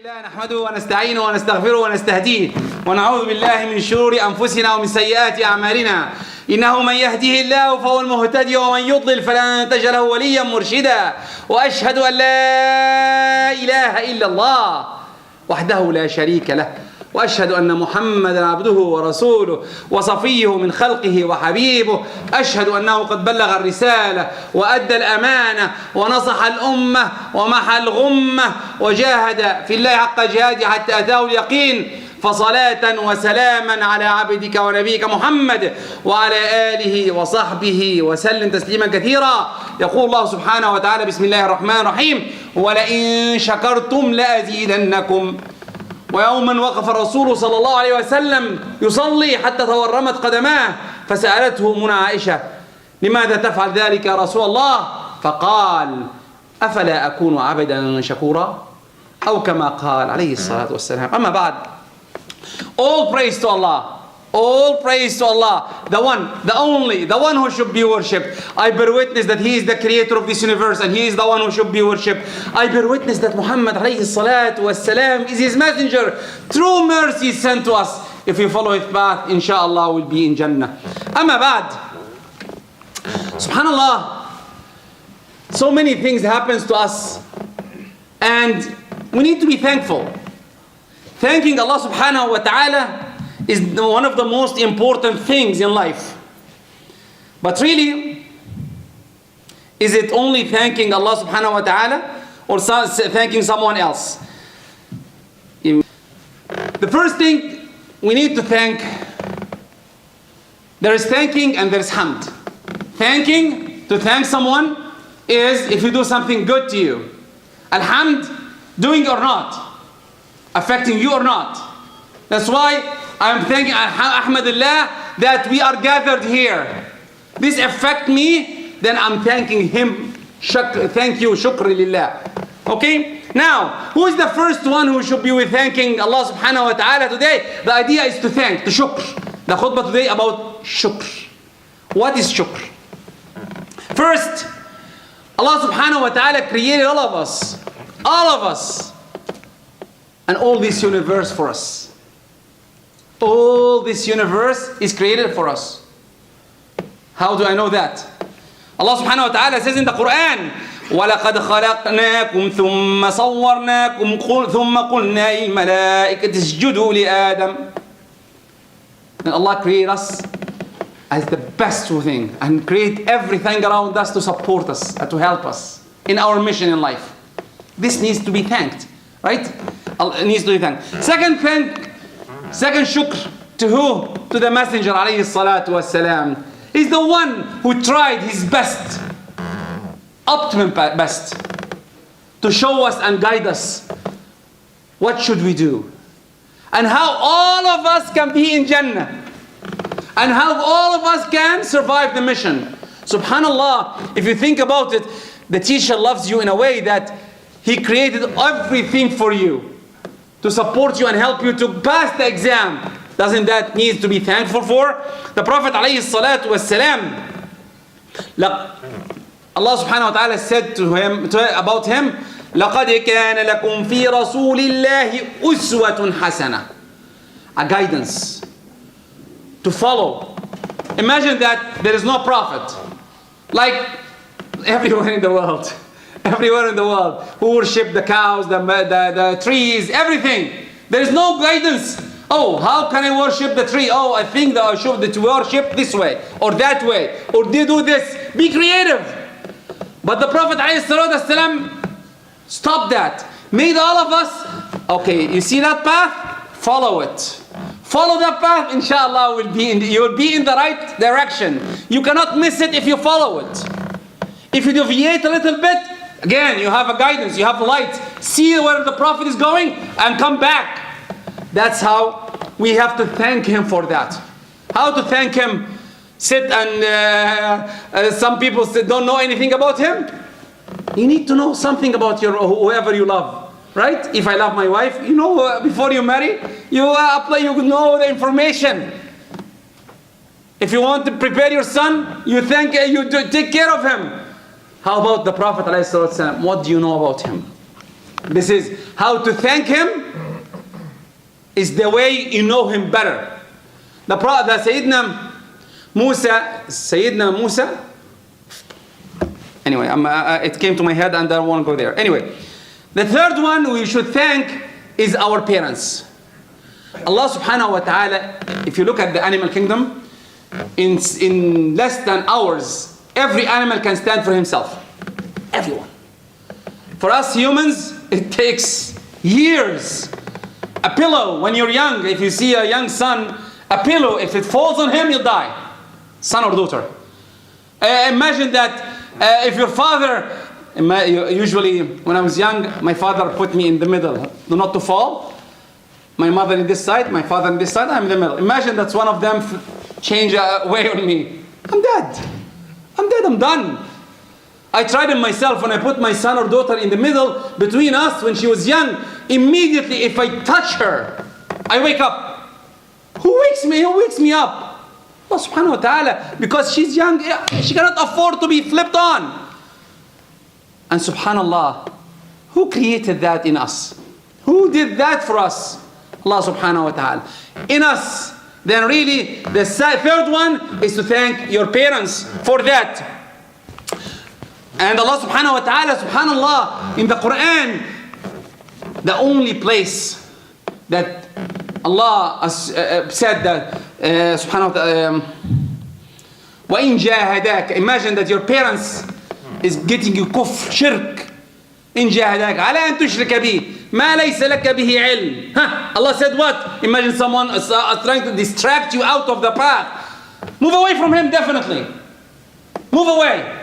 الله نحمده ونستعينه ونستغفره ونستهديه ونعوذ بالله من شرور أنفسنا ومن سيئات أعمالنا إنه من يهده الله فهو المهتدي ومن يضلل فلن تجد له وليا مرشدا وأشهد أن لا إله إلا الله وحده لا شريك له وأشهد أن محمدا عبده ورسوله وصفيه من خلقه وحبيبه أشهد أنه قد بلغ الرسالة وأدى الأمانة ونصح الأمة ومحى الغمة وجاهد في الله حق جهاده حتى أتاه اليقين فصلاة وسلاما على عبدك ونبيك محمد وعلى آله وصحبه وسلم تسليما كثيرا. يقول الله سبحانه وتعالى بسم الله الرحمن الرحيم ولئن شكرتم لأزيدنكم. ويوما وقف الرسول صلى الله عليه وسلم يصلي حتى تورمت قدماه فسألته منى عائشة لماذا تفعل ذلك يا رسول الله؟ فقال أفلا أكون عبدا شكورا أو كما قال عليه الصلاة والسلام. أما بعد, all praise to Allah. All praise to Allah, the one, the only, the one who should be worshipped. I bear witness that He is the creator of this universe and He is the one who should be worshipped. I bear witness that Muhammad alayhi salatu wassalam is His messenger. True mercy is sent to us. If we follow His path, inshallah we'll be in Jannah. Amma ba'd. Subhanallah, so many things happens to us and we need to be thankful. Thanking Allah subhanahu wa ta'ala is one of the most important things in life. But really, is it only thanking Allah subhanahu wa ta'ala or thanking someone else? The first thing we need to thank, there is thanking and there is hamd. Thanking, to thank someone, is if you do something good to you. Alhamd, doing or not, affecting you or not. That's why I'm thanking Ahmadullah that we are gathered here. This affect me, then I'm thanking him. Thank you, shukr lillah. Okay? Now, who is the first one who should be with thanking Allah subhanahu wa ta'ala today? The idea is to thank, to shukr. The khutbah today about shukr. What is shukr? First, Allah subhanahu wa ta'ala created all of us, and all this universe for us. All this universe is created for us. How do I know that? Allah subhanahu wa ta'ala says in the Quran, وَلَقَدْ خَلَقْنَاكُمْ ثُمَّ صَوَّرْنَاكُمْ ثُمَّ قُلْنَا لِلْمَلَائِكَةِ اسْجُدُوا لِآدَمَ. And Allah created us as the best thing and create everything around us to support us and to help us in our mission in life. This needs to be thanked, right? It needs to be thanked. Second shukr to who? To the Messenger alayhi salatu wassalam. He's the one who tried his best, optimum best, to show us and guide us. What should we do? And how all of us can be in Jannah. And how all of us can survive the mission. Subhanallah, if you think about it, the teacher loves you in a way that he created everything for you to support you and help you to pass the exam. Doesn't that need to be thankful for? The Prophet alayhi salatu wassalam, Allah subhanahu wa ta'ala said to him, about him, لَقَدْ كَانَ لَكُمْ فِي رَسُولِ اللَّهِ أُسْوَةٌ حَسَنَةٌ. A guidance to follow. Imagine that there is no prophet, like everywhere in the world. Everywhere in the world, who worship the cows, the trees, everything. There is no guidance. Oh, how can I worship the tree? Oh, I think that I should worship this way or that way, or they do this. Be creative. But the Prophet ﷺ stopped that. Made all of us, okay, you see that path? Follow it. Follow that path, inshallah, you will be in the right direction. You cannot miss it if you follow it. If you deviate a little bit, again, you have a guidance, you have light. See where the Prophet is going and come back. That's how we have to thank him for that. How to thank him? Sit and some people don't know anything about him. You need to know something about whoever you love, right? If I love my wife, you know, before you marry, you know the information. If you want to prepare your son, you take care of him. How about the Prophet ﷺ? What do you know about him? This is how to thank him is the way you know him better. The Sayyidina Musa, anyway, it came to my head and I don't want to go there. Anyway, the third one we should thank is our parents. Allah subhanahu wa ta'ala, if you look at the animal kingdom, in less than hours, every animal can stand for himself. Everyone. For us humans, it takes years. A pillow, when you're young, if you see a young son, a pillow, if it falls on him, you'll die. Son or daughter. Imagine that if your father, usually when I was young, my father put me in the middle, not to fall. My mother in this side, my father in this side, I'm in the middle. Imagine that's one of them change way on me. I'm dead. I'm done. I tried it myself when I put my son or daughter in the middle between us when she was young. Immediately, if I touch her, I wake up. Who wakes me? Who wakes me up? Allah subhanahu wa ta'ala. Because she's young, she cannot afford to be flipped on. And subhanallah, who created that in us? Who did that for us? Allah subhanahu wa ta'ala. In us. Then really, the third one is to thank your parents for that. And Allah subhanahu wa ta'ala, subhanallah, in the Quran, the only place that Allah said that, subhanahu wa ta'ala, وَإِن جَاهَدَاكَ, imagine that your parents is getting you kufr, shirk. إِن جَاهَدَاكَ عَلَىٰ أَن تُشْرِكَ بِهِ مَا لَيْسَ لَكَ بِهِ عِلْمٍ. Allah said what? Imagine someone trying to distract you out of the path. Move away from him, definitely. Move away.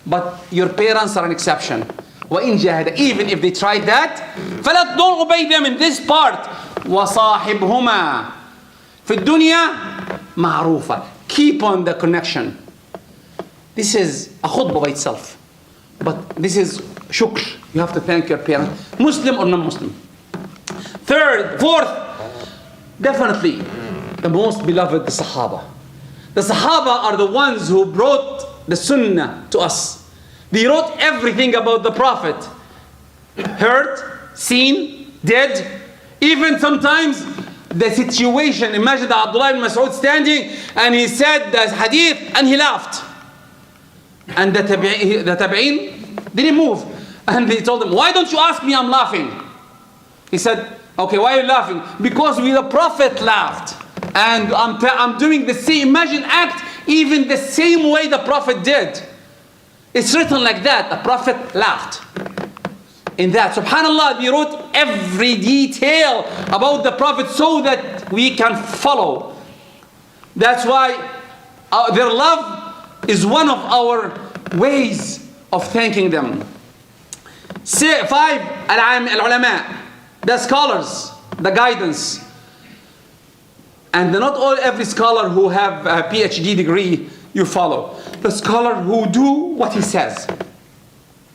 But your parents are an exception. وَإِن جَاهَدَاكَ, even if they tried that, فَلَا don't obey them in this part. وَصَاحِبْهُمَا فِي الدُّنْيَا مَعْرُوفًا. Keep on the connection. This is a khutbah by itself. But this is shukr. You have to thank your parents, Muslim or non-Muslim. Fourth, definitely the most beloved, the Sahaba. The Sahaba are the ones who brought the Sunnah to us. They wrote everything about the Prophet. Heard, seen, did. Even sometimes the situation. Imagine that Abdullah ibn Mas'ud standing and he said the hadith and he laughed. And the tabi'een didn't move. And they told him, why don't you ask me? I'm laughing. He said, okay, why are you laughing? Because the Prophet laughed. And I'm doing the same. Imagine act even the same way the Prophet did. It's written like that. The Prophet laughed. In that, subhanallah, they wrote every detail about the Prophet so that we can follow. That's why their love is one of our ways of thanking them. 5, al-ulama, the scholars, the guidance. And not every scholar who have a PhD degree you follow. The scholar who do what he says.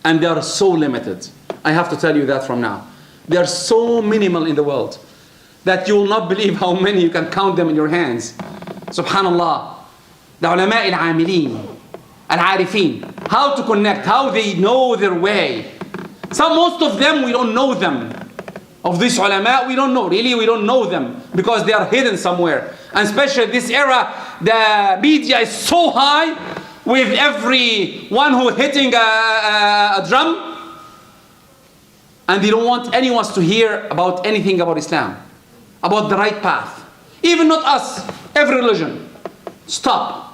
And they are so limited. I have to tell you that from now. They are so minimal in the world that you will not believe how many you can count them in your hands. Subhanallah. The ulama al-amilin, al-arifin. How to connect, how they know their way. Most of them, we don't know them. Of these ulama, we don't know. Really, we don't know them. Because they are hidden somewhere. And especially this era, the media is so high with every one who hitting a drum. And they don't want anyone to hear about anything about Islam. About the right path. Even not us, every religion. Stop.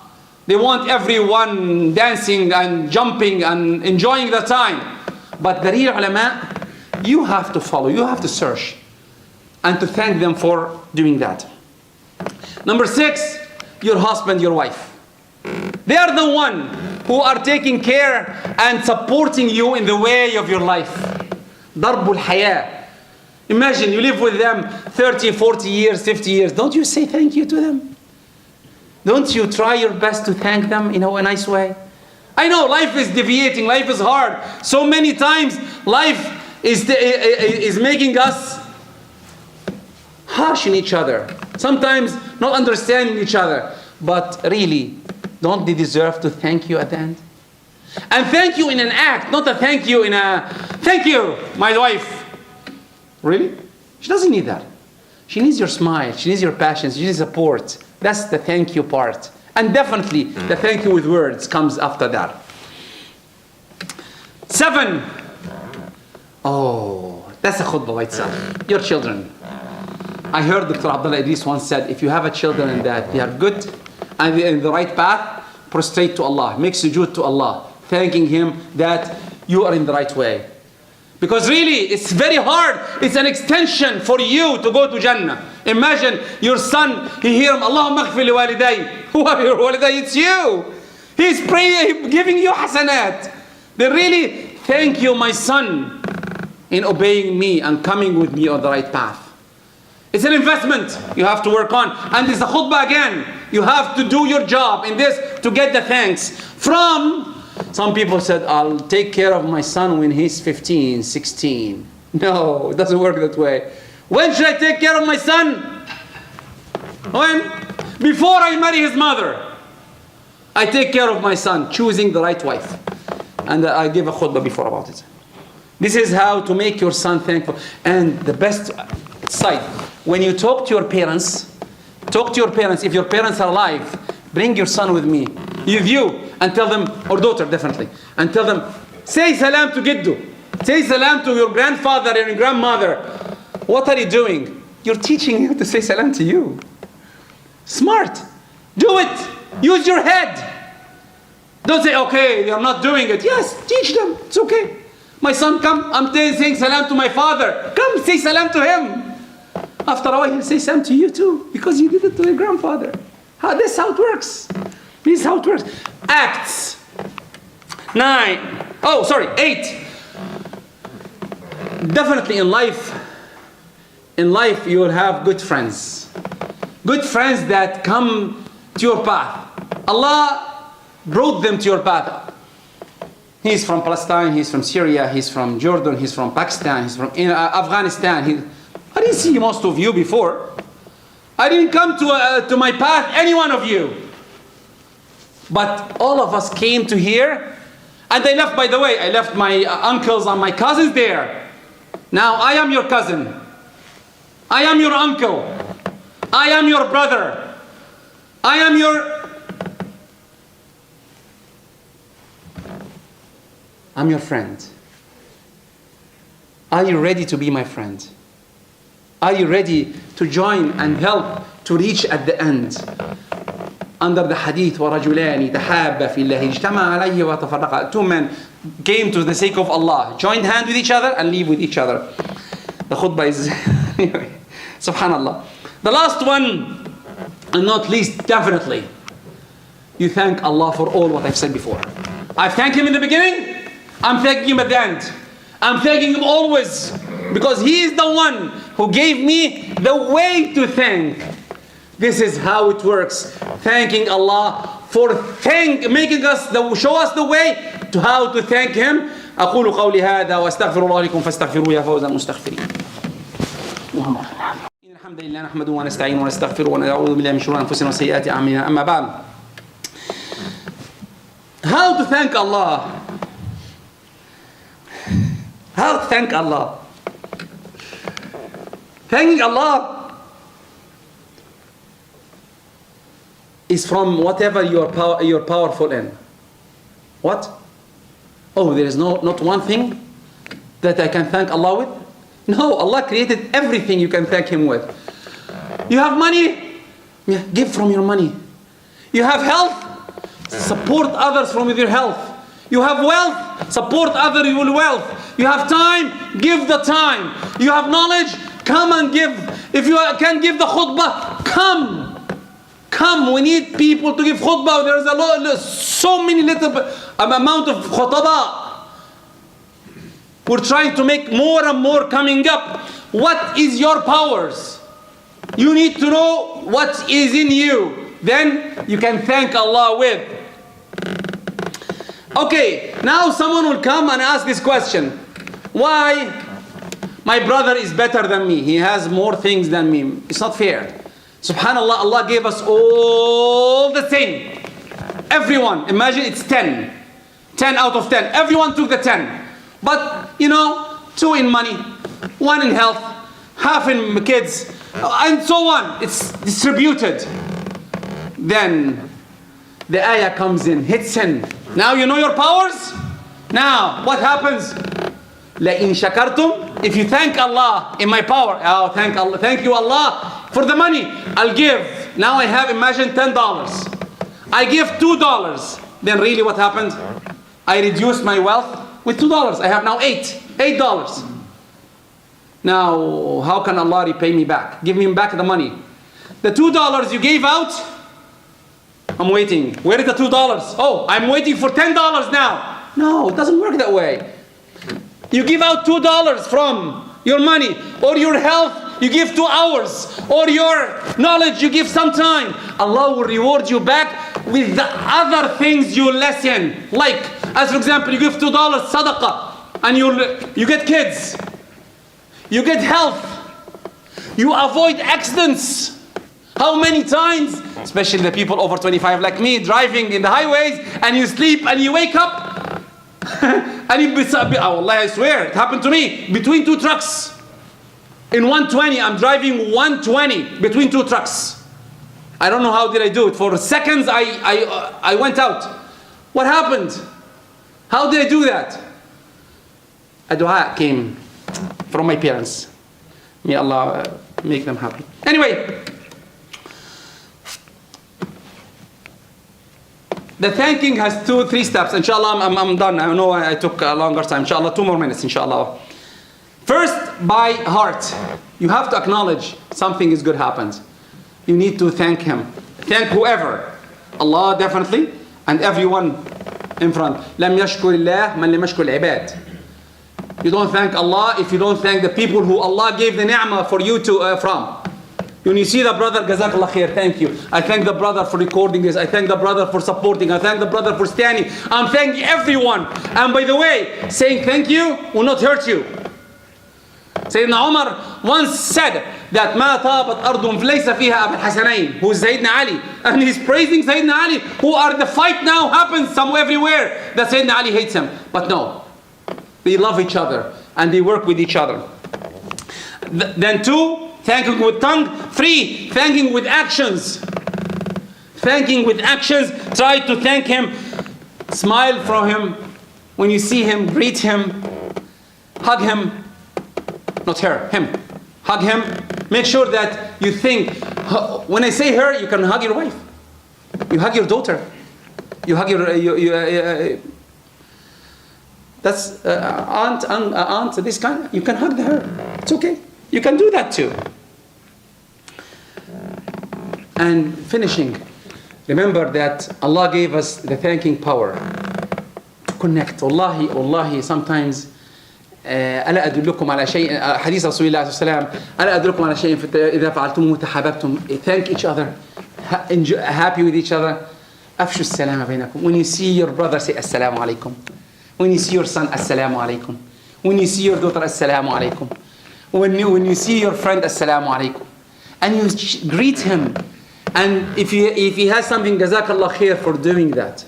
They want everyone dancing and jumping and enjoying the time. But the real ulama, you have to follow, you have to search. And to thank them for doing that. Number 6, your husband, your wife. They are the one who are taking care and supporting you in the way of your life. Darbul Hayah. Imagine you live with them 30, 40 years, 50 years. Don't you say thank you to them? Don't you try your best to thank them in a nice way? I know life is deviating, life is hard. So many times life is making us harsh in each other. Sometimes not understanding each other. But really, don't they deserve to thank you at the end? And thank you in an act, not a thank you in a, thank you, my wife. Really? She doesn't need that. She needs your smile. She needs your passion. She needs support. That's the thank you part. And definitely the thank you with words comes after that. 7. Oh, that's a khutbah by itself. Your children. I heard Dr. Abdullah Idris once said, if you have a children that they are good and they're in the right path, prostrate to Allah. Make sujood to Allah. Thanking Him that you are in the right way. Because really, it's very hard. It's an extension for you to go to Jannah. Imagine your son, he hear him, Allahumma aghfir li waliday. Who are your waliday? It's you. He's praying, giving you hasanat. They really thank you, my son, in obeying me and coming with me on the right path. It's an investment you have to work on. And it's a khutbah again. You have to do your job in this to get the thanks. Some people said, I'll take care of my son when he's 15, 16. No, it doesn't work that way. When should I take care of my son? When? Before I marry his mother. I take care of my son, choosing the right wife. And I give a khutbah before about it. This is how to make your son thankful. And the best side, when you talk to your parents, if your parents are alive, bring your son with me, and tell them, or daughter definitely, and tell them, say salam to Giddu, say salam to your grandfather and your grandmother. What are you doing? You're teaching him to say salam to you. Smart. Do it. Use your head. Don't say, okay, you're not doing it. Yes, teach them. It's okay. My son, come, I'm saying salam to my father. Come, say salam to him. After a while, he'll say salam to you too, because you did it to your grandfather. This is how it works. This is how it works. Acts 8. Definitely in life you will have good friends. Good friends that come to your path. Allah brought them to your path. He's from Palestine, he's from Syria, he's from Jordan, he's from Pakistan, he's from Afghanistan. I didn't see most of you before. I didn't come to my path, any one of you. But all of us came to here. And I left, by the way, I left my uncles and my cousins there. Now I am your cousin. I am your uncle. I am your brother. I am I'm your friend. Are you ready to be my friend? Are you ready to join and help to reach at the end? Under the hadith, وَرَجُلَانِ تَحَابَّ فِي اللَّهِ اجْتَمَعَ عَلَيْهِ وَتَفَرَّقَا. 2 men came to the sake of Allah, joined hand with each other and live with each other. The khutbah is anyway, subhanallah. The last one, and not least, definitely, you thank Allah for all what I've said before. I thank Him in the beginning, I'm thanking Him at the end. I'm thanking Him always, because He is the one who gave me the way to thank. This is how it works. Thanking Allah for making us, show us the way to how to thank Him. أقول قولي هذا وأستغفر الله لكم فاستغفروه يا فوز المستغفرين. إن الحمد لله نحمده ونستعينه ونستغفره ونعوذ بالله من شرور أنفسنا وسيئات أعمالنا. أما بعد. How to thank Allah? How to thank Allah? Thanking Allah is from whatever you're powerful in. What? Oh, there is not one thing that I can thank Allah with? No, Allah created everything you can thank Him with. You have money? Yeah, give from your money. You have health? Support others from your health. You have wealth? Support others with wealth. You have time? Give the time. You have knowledge? Come and give. If you can give the khutbah, come. Come, we need people to give khutbah. There's so many little amount of khutbah. We're trying to make more and more coming up. What is your powers? You need to know what is in you. Then you can thank Allah with. Okay, now someone will come and ask this question. Why my brother is better than me? He has more things than me. It's not fair. Subhanallah, Allah gave us all the same. Everyone, imagine it's 10. 10 out of 10. Everyone took the 10. But, 2 in money, one in health, half in kids, and so on. It's distributed. Then the ayah comes in, hits in. Now you know your powers? Now, what happens? لَإِن شَكَرْتُمْ, if you thank Allah in my power, oh, thank Allah, thank you Allah for the money, I'll give. Now I have, imagine, $10. I give $2. Then really what happened? I reduced my wealth with $2. I have now $8. Now, how can Allah repay me back? Give me back the money. The $2 you gave out, I'm waiting. Where is the $2? Oh, I'm waiting for $10 now. No, it doesn't work that way. You give out $2 from your money or your health, you give 2 hours, or your knowledge, you give some time. Allah will reward you back with the other things you lessen. Like, as for example, you give $2 sadaqah, and you get kids, you get health, you avoid accidents. How many times, especially the people over 25 like me, driving in the highways, and you sleep and you wake up, and you Allah, I swear, it happened to me, between 2 trucks. In 120, I'm driving 120 between 2 trucks. I don't know how did I do it. For seconds, I went out. What happened? How did I do that? A dua came from my parents. May Allah make them happy. Anyway, the thanking has 2-3 steps. Inshallah, I'm done. I know I took a longer time. Inshallah, 2 more minutes. Inshallah. First, by heart. You have to acknowledge something is good happened. You need to thank Him. Thank whoever. Allah definitely, and everyone in front. لم يشكر الله من لم يشكر العباد. You don't thank Allah if you don't thank the people who Allah gave the ni'mah for you to from. When you see the brother, Jazakallah khair, thank you. I thank the brother for recording this. I thank the brother for supporting. I thank the brother for standing. I'm thanking everyone. And by the way, saying thank you will not hurt you. Sayyidina Umar once said that ما طابت أرض ليس فيها أبا الحسنين, who is Sayyidina Ali, and he's praising Sayyidina Ali, who are the fight now happens somewhere everywhere that Sayyidina Ali hates him. But no, they love each other and they work with each other. Then 2, thanking with tongue. 3, thanking with actions. Thanking with actions. Try to thank Him. Smile from Him. When you see Him, greet Him. Hug Him. Not her, Him. Hug Him. Make sure that you think. When I say her, you can hug your wife. You hug your daughter. You hug your that's aunt, this kind. You can hug her. It's okay. You can do that too. And finishing, remember that Allah gave us the thanking power to connect. Wallahi, sometimes ألا أدلكم على شيء, حديث رسول الله صلى الله عليه وسلم, ألا أدلكم على شيء إذا فعلتموه تحاببتم. Thank each other, happy with each other. أفشوا السلام بينكم. When you see your brother, say السلام عليكم. When you see your son, السلام عليكم. When you see your daughter, السلام عليكم. When you see your friend, السلام عليكم. And you greet him. And if he has something, Jazakallah khair for doing that.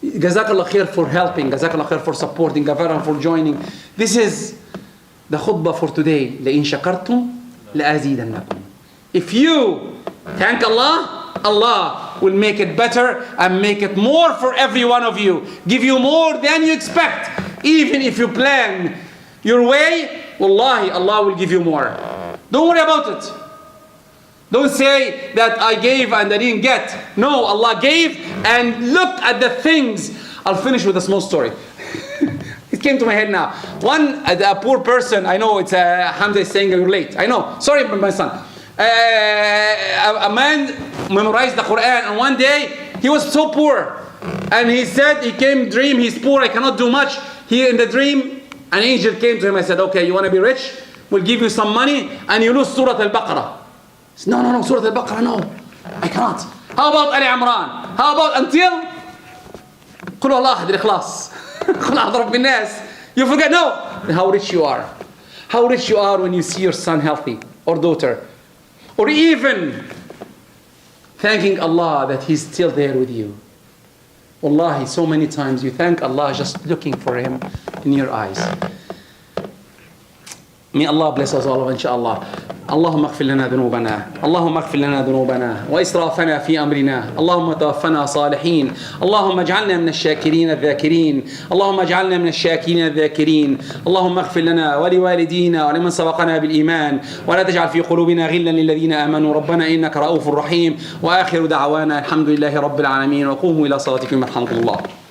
Jazakallah khair for helping. Jazakallah khair for supporting. Jazakallah for joining. This is the khutbah for today. لَإِن شَكَرْتُمْ لَأَزِيدَنَّكُمْ. If you thank Allah, Allah will make it better and make it more for every one of you. Give you more than you expect. Even if you plan your way, wallahi, Allah will give you more. Don't worry about it. Don't say that I gave and I didn't get. No, Allah gave, and look at the things. I'll finish with a small story. It came to my head now. A poor person, I know it's Hamza is saying you're late. I know. Sorry, my son. A man memorized the Quran, and one day he was so poor. And he said, he came dream, he's poor, I cannot do much. He in the dream, an angel came to him and said, okay, you want to be rich? We'll give you some money and you lose Surah Al-Baqarah. No, Surah Al-Baqarah, no. I cannot. How about Ali Imran? How about until قل الله أحد الإخلاص قل أضرب بالناس? You forget, no. How rich you are. How rich you are when you see your son healthy or daughter. Or even thanking Allah that He's still there with you. Wallahi, so many times you thank Allah just looking for Him in your eyes. May Allah bless us all, inshallah. اللهم اغفر لنا ذنوبنا، اللهم اغفر لنا ذنوبنا وإسرافنا في أمرنا، اللهم توفنا صالحين، اللهم اجعلنا من الشاكرين الذاكرين، اللهم اجعلنا من الشاكرين الذاكرين، اللهم اغفر لنا ولوالدينا ولمن سبقنا بالإيمان، ولا تجعل في قلوبنا غلا للذين آمنوا، ربنا إنك رؤوف رحيم. وآخر دعوانا الحمد لله رب العالمين، وقوموا إلى صلاتكم يرحمكم الله.